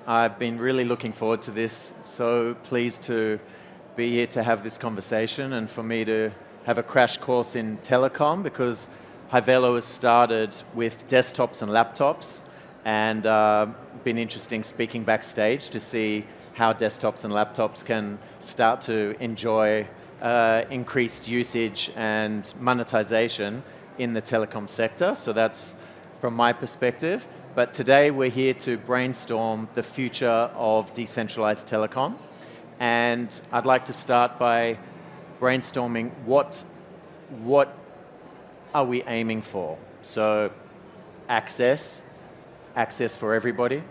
I've been really looking forward to this. So pleased to be here to have this conversation and for me to have a crash course in telecom, because Hyvelo has started with desktops and laptops, and been interesting speaking backstage to see how desktops and laptops can start to enjoy increased usage and monetization in the telecom sector. So that's from my perspective. But today we're here to brainstorm the future of decentralized telecom. And I'd like to start by brainstorming what are we aiming for? So access for everybody,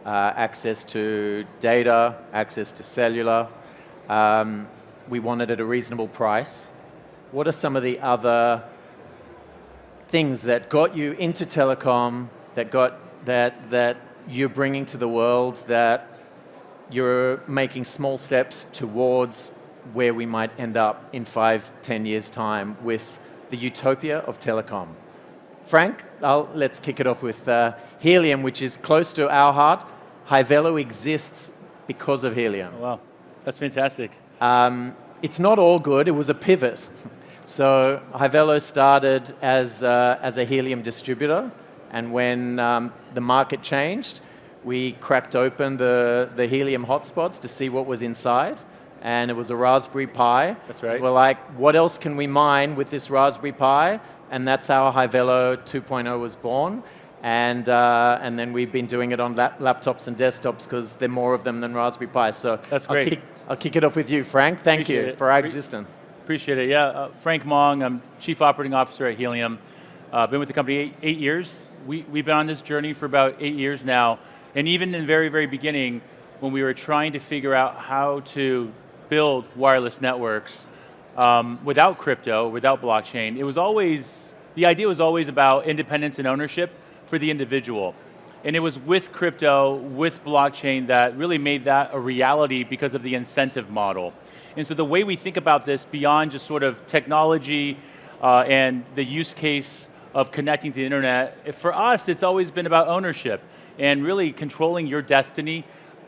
access to data, access to cellular. We want it at a reasonable price. What are some of the other things that got you into telecom, that you're bringing to the world, that you're making small steps towards where we might end up in 5-10 years' time with the utopia of telecom? Frank, let's kick it off with Helium, which is close to our heart. Hyvelo exists because of Helium. Oh, wow, that's fantastic. It's not all good, it was a pivot. So Hyvelo started as a Helium distributor, and when the market changed, we cracked open the Helium hotspots to see what was inside, and it was a Raspberry Pi. That's right. We're like, what else can we mine with this Raspberry Pi? And that's how Hyvelo 2.0 was born. And then we've been doing it on laptops and desktops because there are more of them than Raspberry Pi. So that's great. I'll kick it off with you, Frank. Thank you for our existence. Appreciate it. Yeah, Frank Mong. I'm Chief Operating Officer at Helium. Been with the company eight years. We've been on this journey for about 8 years now. And even in the very, very beginning, when we were trying to figure out how to build wireless networks without crypto, without blockchain, the idea was always about independence and ownership for the individual. And it was with crypto, with blockchain, that really made that a reality because of the incentive model. And so the way we think about this beyond just sort of technology and the use case of connecting to the internet, for us, it's always been about ownership and really controlling your destiny,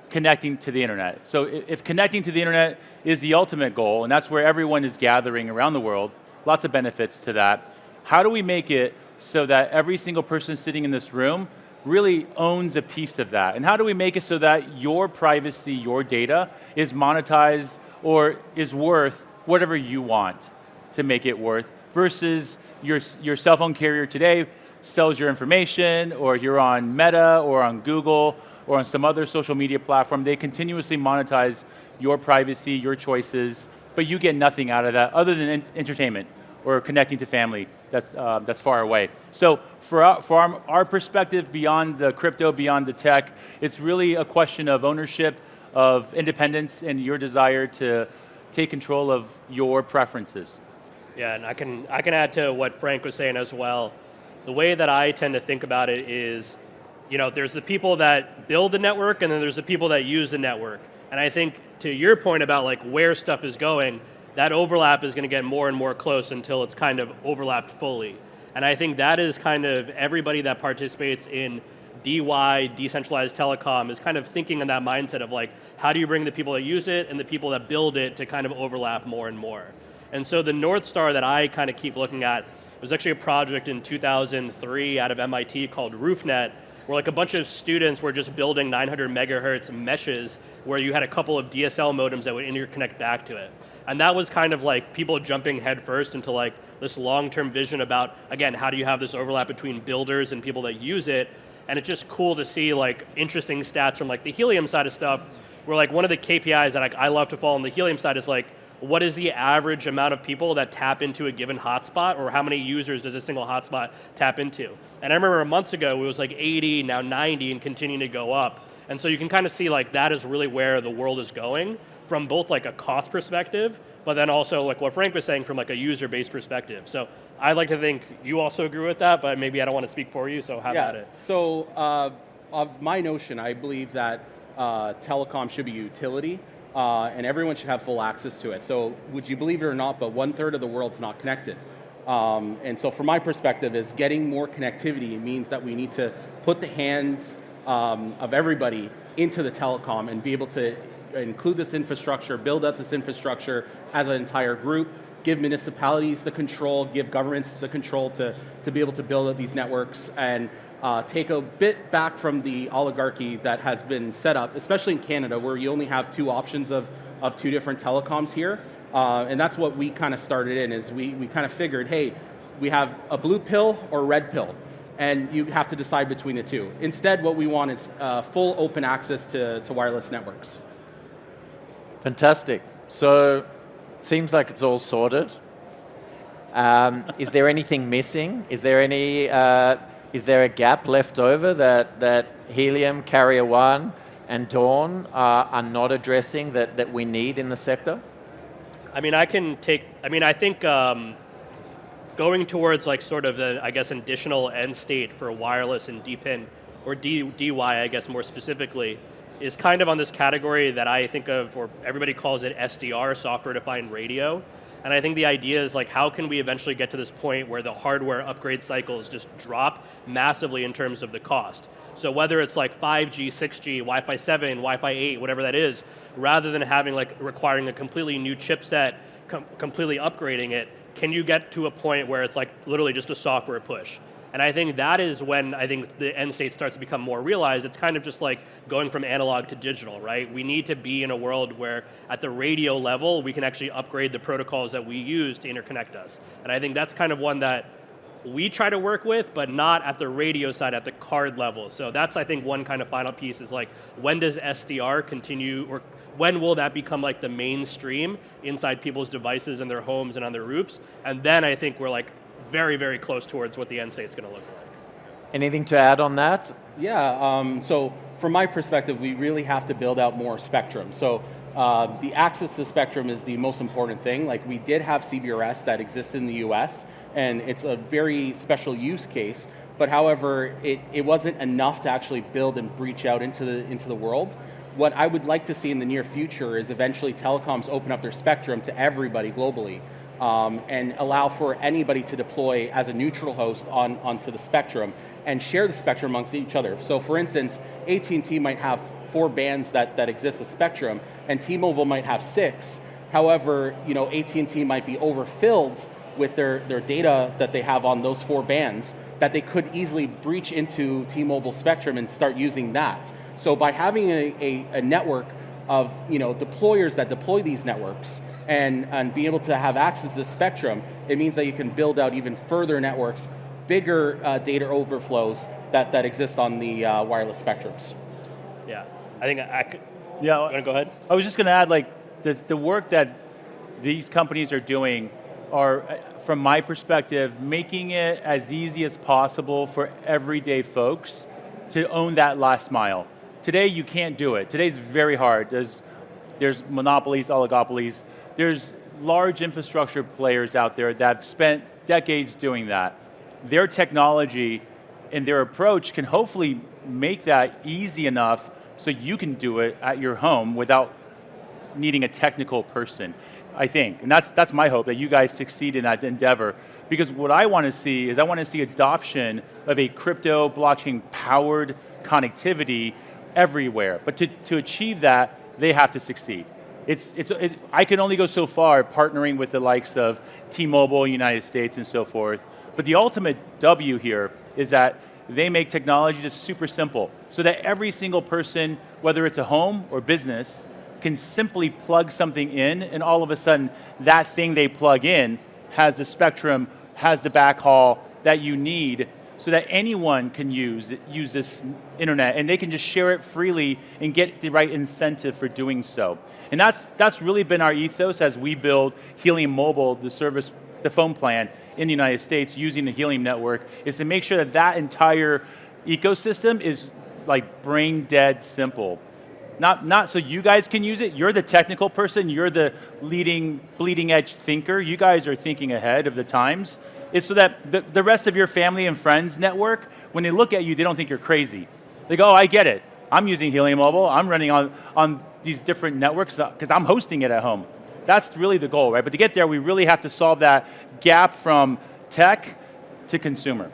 connecting to the internet. So if connecting to the internet is the ultimate goal, and that's where everyone is gathering around the world, lots of benefits to that, how do we make it so that every single person sitting in this room really owns a piece of that? And how do we make it so that your privacy, your data, is monetized or is worth whatever you want to make it worth, versus your cell phone carrier today sells your information, or you're on Meta or on Google or on some other social media platform. They continuously monetize your privacy, your choices, but you get nothing out of that other than entertainment or connecting to family that's far away. So from our perspective, beyond the crypto, beyond the tech, it's really a question of ownership, of independence, and your desire to take control of your preferences. Yeah, and I can add to what Frank was saying as well. The way that I tend to think about it is, there's the people that build the network, and then there's the people that use the network. And I think to your point about like where stuff is going, that overlap is going to get more and more close until it's kind of overlapped fully. And I think that is kind of everybody that participates in DY, decentralized telecom, is kind of thinking in that mindset of like, how do you bring the people that use it and the people that build it to kind of overlap more and more? And so the North Star that I kind of keep looking at was actually a project in 2003 out of MIT called RoofNet, where like a bunch of students were just building 900 megahertz meshes where you had a couple of DSL modems that would interconnect back to it. And that was kind of like people jumping headfirst into like this long-term vision about, again, how do you have this overlap between builders and people that use it? And it's just cool to see like interesting stats from like the Helium side of stuff, where like one of the KPIs that I love to follow on the Helium side is like, what is the average amount of people that tap into a given hotspot, or how many users does a single hotspot tap into? And I remember months ago, it was like 80, now 90, and continuing to go up. And so you can kind of see like that is really where the world is going from both like a cost perspective, but then also like what Frank was saying from like a user-based perspective. So I'd like to think you also agree with that, but maybe I don't want to speak for you, so have at it. So of my notion, I believe that telecom should be utility. And everyone should have full access to it. So would you believe it or not, but 1/3 of the world's not connected. And so from my perspective is getting more connectivity means that we need to put the hands of everybody into the telecom and be able to include this infrastructure, build out this infrastructure as an entire group, give municipalities the control, give governments the control to be able to build out these networks, and take a bit back from the oligarchy that has been set up, especially in Canada, where you only have two options of two different telecoms here. And that's what we kind of started in, is we kind of figured, hey, we have a blue pill or a red pill, and you have to decide between the two. Instead, what we want is full open access to wireless networks. Fantastic. So, it seems like it's all sorted. Is there anything missing? Is there a gap left over that Helium, Carrier One, and Dawn are not addressing that we need in the sector? I mean, I think going towards like sort of the, I guess, additional end state for wireless and DPIN, or DY, I guess more specifically, is kind of on this category that I think of, or everybody calls it SDR, software-defined radio. And I think the idea is like, how can we eventually get to this point where the hardware upgrade cycles just drop massively in terms of the cost? So whether it's like 5G, 6G, Wi-Fi 7, Wi-Fi 8, whatever that is, rather than having like requiring a completely new chipset, completely upgrading it, can you get to a point where it's like literally just a software push? And I think that is when I think the end state starts to become more realized. It's kind of just like going from analog to digital, right? We need to be in a world where at the radio level, we can actually upgrade the protocols that we use to interconnect us. And I think that's kind of one that we try to work with, but not at the radio side, at the card level. So that's, I think, one kind of final piece is like, when does SDR continue, or when will that become like the mainstream inside people's devices in their homes and on their roofs? And then I think we're like very, very close towards what the end state's going to look like. Anything to add on that? Yeah, so from my perspective, we really have to build out more spectrum. So the access to spectrum is the most important thing. Like, we did have CBRS that exists in the US, and it's a very special use case, but however, it wasn't enough to actually build and breach out into the world. What I would like to see in the near future is eventually telecoms open up their spectrum to everybody globally, and allow for anybody to deploy as a neutral host onto the spectrum and share the spectrum amongst each other. So for instance, AT&T might have 4 bands that exist as spectrum, and T-Mobile might have 6. However, AT&T might be overfilled with their data that they have on those 4 bands, that they could easily breach into T-Mobile spectrum and start using that. So by having a network of deployers that deploy these networks and be able to have access to the spectrum, it means that you can build out even further networks, bigger data overflows that exist on the wireless spectrums. Yeah, I think I could. Yeah, Want to go ahead? I was just going to add, like, the work that these companies are doing are, from my perspective, making it as easy as possible for everyday folks to own that last mile. Today, you can't do it. Today's very hard. There's monopolies, oligopolies. There's large infrastructure players out there that have spent decades doing that. Their technology and their approach can hopefully make that easy enough so you can do it at your home without needing a technical person, I think. And that's my hope, that you guys succeed in that endeavor. Because what I want to see is, I want to see adoption of a crypto, blockchain-powered connectivity everywhere. But to achieve that, they have to succeed. I can only go so far partnering with the likes of T-Mobile, United States, and so forth. But the ultimate W here is that they make technology just super simple, so that every single person, whether it's a home or business, can simply plug something in, and all of a sudden, that thing they plug in has the spectrum, has the backhaul that you need, so that anyone can use this internet, and they can just share it freely and get the right incentive for doing so. And that's really been our ethos as we build Helium Mobile, the phone plan in the United States using the Helium network, is to make sure that entire ecosystem is like brain dead simple. Not so you guys can use it. You're the technical person. You're the bleeding edge thinker. You guys are thinking ahead of the times. It's so that the rest of your family and friends network, when they look at you, they don't think you're crazy. They go, oh, I get it. I'm using Helium Mobile. I'm running on these different networks because I'm hosting it at home. That's really the goal, right? But to get there, we really have to solve that gap from tech to consumer.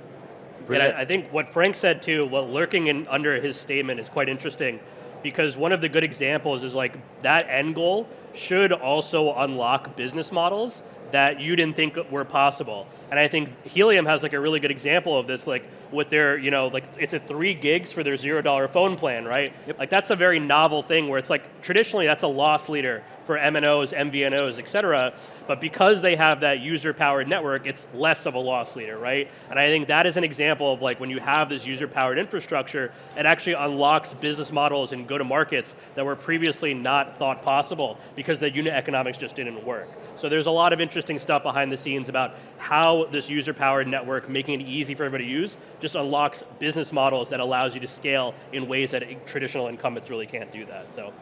And I think what Frank said too, what lurking under his statement is quite interesting. because one of the good examples is like that end goal should also unlock business models that you didn't think were possible. And I think Helium has like a really good example of this, like with their, like it's at 3 gigs for their $0 phone plan, right? Yep. Like that's a very novel thing where it's like, traditionally that's a loss leader for MNOs, MVNOs, et cetera. But because they have that user-powered network, it's less of a loss leader, right? And I think that is an example of like when you have this user-powered infrastructure, it actually unlocks business models and go-to-markets that were previously not thought possible because the unit economics just didn't work. So there's a lot of interesting stuff behind the scenes about how this user-powered network, making it easy for everybody to use, just unlocks business models that allows you to scale in ways that traditional incumbents really can't do that. So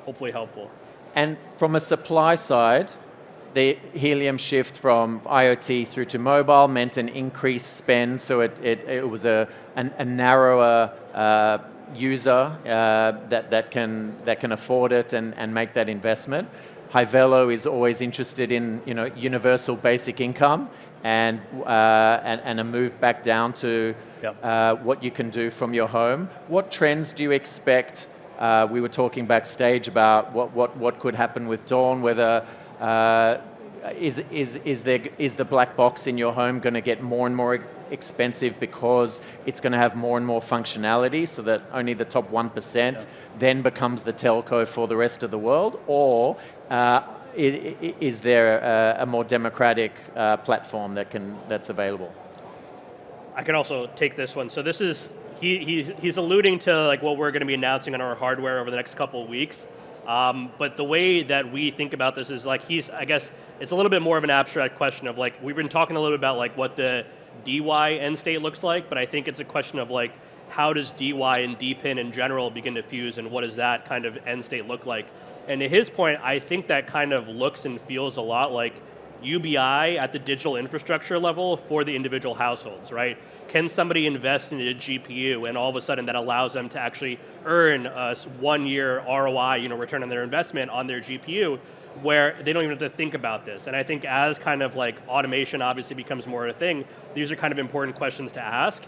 hopefully helpful. And from a supply side, the Helium shift from IoT through to mobile meant an increased spend, so it was a narrower user that can afford it and make that investment. Hyvelo is always interested in universal basic income and a move back down to what you can do from your home. What trends do you expect? We were talking backstage about what could happen with Dawn, whether is the black box in your home going to get more and more expensive because it's going to have more and more functionality so that only the top 1% then becomes the telco for the rest of the world? Or is there a more democratic platform that's available? I can also take this one. So this is, he's alluding to like what we're going to be announcing on our hardware over the next couple of weeks. But the way that we think about this is like I guess it's a little bit more of an abstract question of like, we've been talking a little bit about like what the DY end state looks like, but I think it's a question of like, how does DY and DPIN in general begin to fuse and what does that kind of end state look like? And to his point, I think that kind of looks and feels a lot like UBI at the digital infrastructure level for the individual households, right? Can somebody invest in a GPU and all of a sudden that allows them to actually earn a 1-year ROI, return on their investment on their GPU, where they don't even have to think about this. And I think as kind of like automation obviously becomes more of a thing, these are kind of important questions to ask.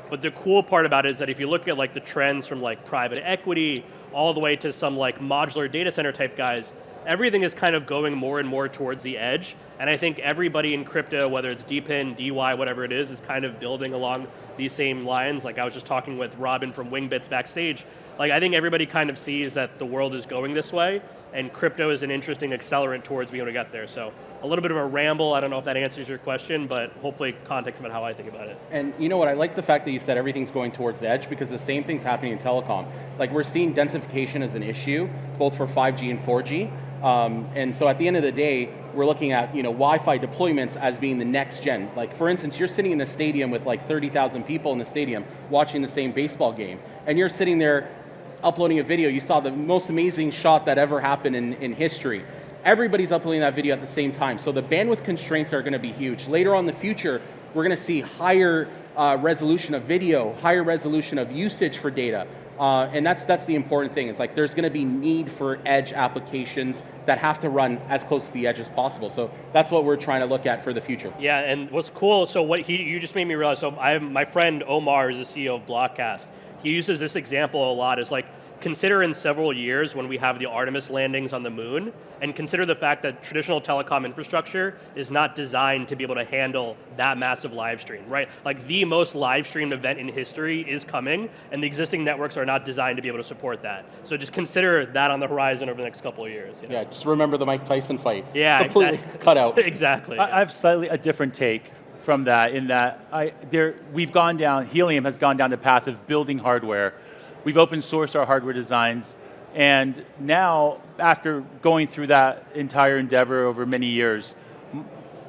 But the cool part about it is that if you look at like the trends from like private equity all the way to some like modular data center type guys, everything is kind of going more and more towards the edge. And I think everybody in crypto, whether it's DPIN, DY, whatever it is kind of building along these same lines. Like I was just talking with Robin from Wingbits backstage. Like I think everybody kind of sees that the world is going this way, and crypto is an interesting accelerant towards being able to get there. So a little bit of a ramble, I don't know if that answers your question, but hopefully context about how I think about it. And you know what, I like the fact that you said everything's going towards the edge because the same thing's happening in telecom. Like we're seeing densification as an issue, both for 5G and 4G. And so at the end of the day, we're looking at Wi-Fi deployments as being the next gen. Like for instance, you're sitting in a stadium with like 30,000 people in the stadium watching the same baseball game, and you're sitting there uploading a video. You saw the most amazing shot that ever happened in history. Everybody's uploading that video at the same time. So the bandwidth constraints are going to be huge. Later on in the future, we're going to see higher resolution of video, higher resolution of usage for data. And that's the important thing. It's like there's going to be need for edge applications that have to run as close to the edge as possible. So that's what we're trying to look at for the future. Yeah, and what's cool, so you just made me realize, so my friend Omar is the CEO of Blockcast. He uses this example a lot as like, consider in several years when we have the Artemis landings on the moon, and consider the fact that traditional telecom infrastructure is not designed to be able to handle that massive live stream, right? Like the most live streamed event in history is coming, and the existing networks are not designed to be able to support that. So just consider that on the horizon over the next couple of years. Yeah, just remember the Mike Tyson fight. Yeah, completely exactly. cut out. Exactly. I have slightly a different take from that in that Helium has gone down the path of building hardware. We've open sourced our hardware designs, and now, after going through that entire endeavor over many years,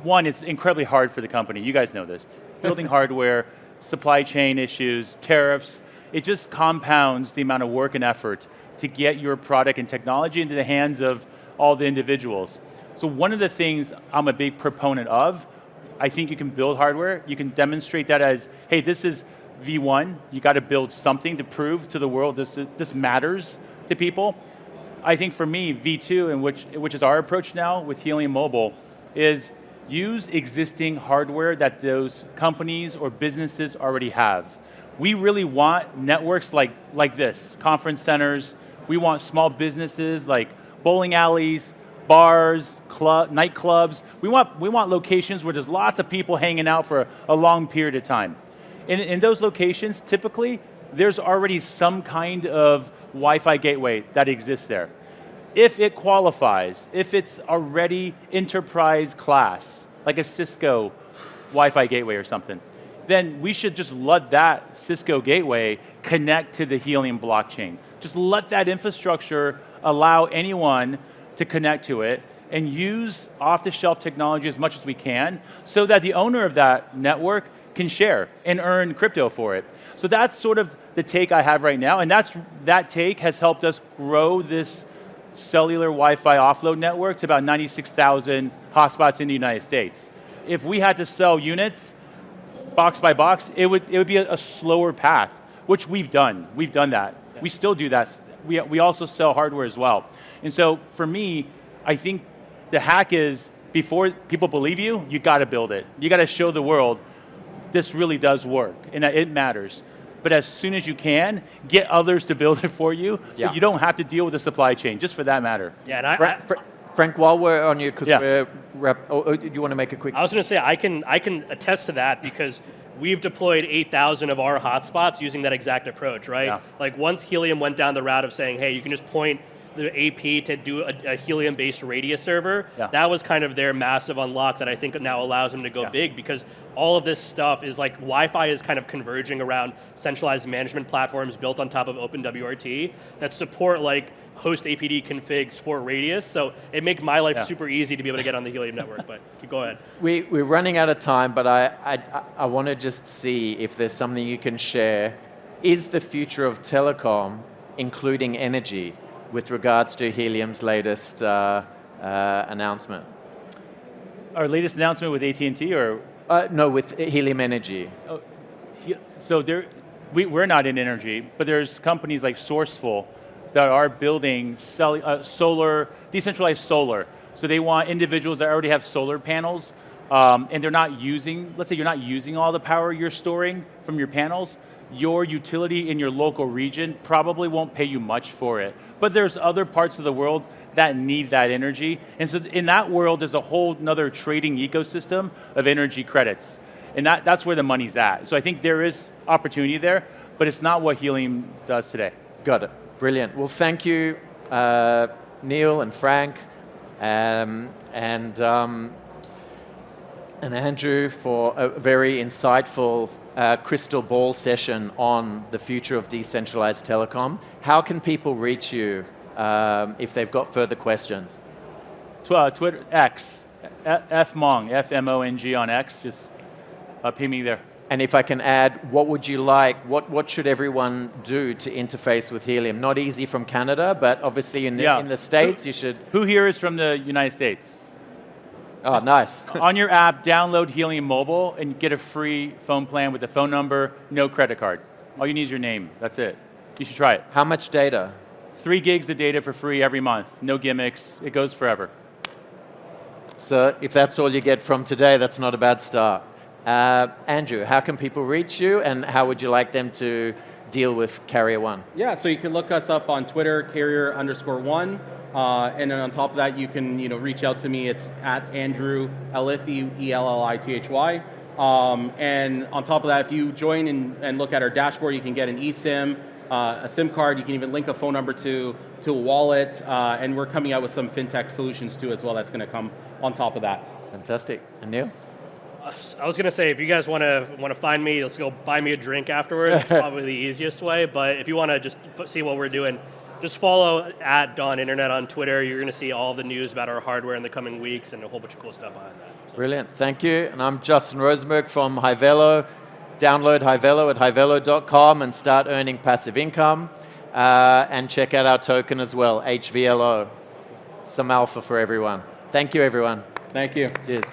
one, it's incredibly hard for the company. You guys know this. Building hardware, supply chain issues, tariffs, it just compounds the amount of work and effort to get your product and technology into the hands of all the individuals. So one of the things I'm a big proponent of, I think you can build hardware, you can demonstrate that as, hey, this is V1, you got to build something to prove to the world this matters to people. I think for me, V2, and which is our approach now with Helium Mobile, is use existing hardware that those companies or businesses already have. We really want networks like this, conference centers, We want small businesses like bowling alleys, bars, nightclubs. We want locations where there's lots of people hanging out for a long period of time. In those locations, typically, there's already some kind of Wi-Fi gateway that exists there. If it qualifies, if it's already enterprise class, like a Cisco Wi-Fi gateway or something, then we should just let that Cisco gateway connect to the Helium blockchain. Just let that infrastructure allow anyone to connect to it and use off-the-shelf technology as much as we can so that the owner of that network can share and earn crypto for it. So that's sort of the take I have right now, and that take has helped us grow this cellular Wi-Fi offload network to about 96,000 hotspots in the United States. If we had to sell units box by box, it would be a slower path, which we've done. We've done that. Yeah. We still do that. We also sell hardware as well. And so for me, I think the hack is before people believe you, you got to build it. You got to show the world this really does work and that it matters. But as soon as you can, get others to build it for you so you don't have to deal with the supply chain, just for that matter. Yeah, and Frank, while we're on you, because Yeah. do you want to make a quick? I was going to say, I can attest to that because we've deployed 8,000 of our hotspots using that exact approach, right? Yeah. Like once Helium went down the route of saying, hey, you can just point the AP to do a Helium-based Radius server, that was kind of their massive unlock that I think now allows them to go big, because all of this stuff is like, Wi-Fi is kind of converging around centralized management platforms built on top of OpenWRT that support like host APD configs for Radius, so it makes my life super easy to be able to get on the Helium network, but go ahead. We're running out of time, but I want to just see if there's something you can share. Is the future of telecom including energy with regards to Helium's latest announcement? Our latest announcement with AT&T or? No, with Helium Energy. So we're not in energy, but there's companies like Sourceful that are building solar, decentralized solar. So they want individuals that already have solar panels, and they're not using, let's say you're not using all the power you're storing from your panels, your utility in your local region probably won't pay you much for it. But there's other parts of the world that need that energy. And so in that world, there's a whole nother trading ecosystem of energy credits. And that's where the money's at. So I think there is opportunity there, but it's not what Helium does today. Got it. Brilliant. Well, thank you, Neil and Frank, and Andrew for a very insightful crystal ball session on the future of decentralized telecom. How can people reach you if they've got further questions? Twitter, X, fmong, F-M-O-N-G on X, just ping me there. And if I can add, what would you like, what should everyone do to interface with Helium? Not easy from Canada, but obviously in the States you should... Who here is from the United States? Oh, nice. On your app, download Helium Mobile and get a free phone plan with a phone number, no credit card. All you need is your name, that's it. You should try it. How much data? 3 gigs of data for free every month, no gimmicks, it goes forever. So if that's all you get from today, that's not a bad start. Andrew, how can people reach you, and how would you like them to deal with Carrier One? Yeah, so you can look us up on Twitter, Carrier_1, and then on top of that, you can reach out to me. It's at Andrew Elithy, E-L-L-I-H-Y. And on top of that, if you join and look at our dashboard, you can get an eSIM, a SIM card. You can even link a phone number to a wallet, and we're coming out with some fintech solutions too as well. That's going to come on top of that. Fantastic. And Neil? I was going to say, if you guys want to find me, let's go buy me a drink afterwards. It's probably the easiest way. But if you want to just see what we're doing, just follow at Dawn Internet on Twitter. You're going to see all the news about our hardware in the coming weeks and a whole bunch of cool stuff behind that. So. Brilliant. Thank you. And I'm Justin Rosenberg from Hivelo. Download Hivelo at hivelo.com and start earning passive income. And check out our token as well, HVLO. Some alpha for everyone. Thank you, everyone. Thank you. Cheers.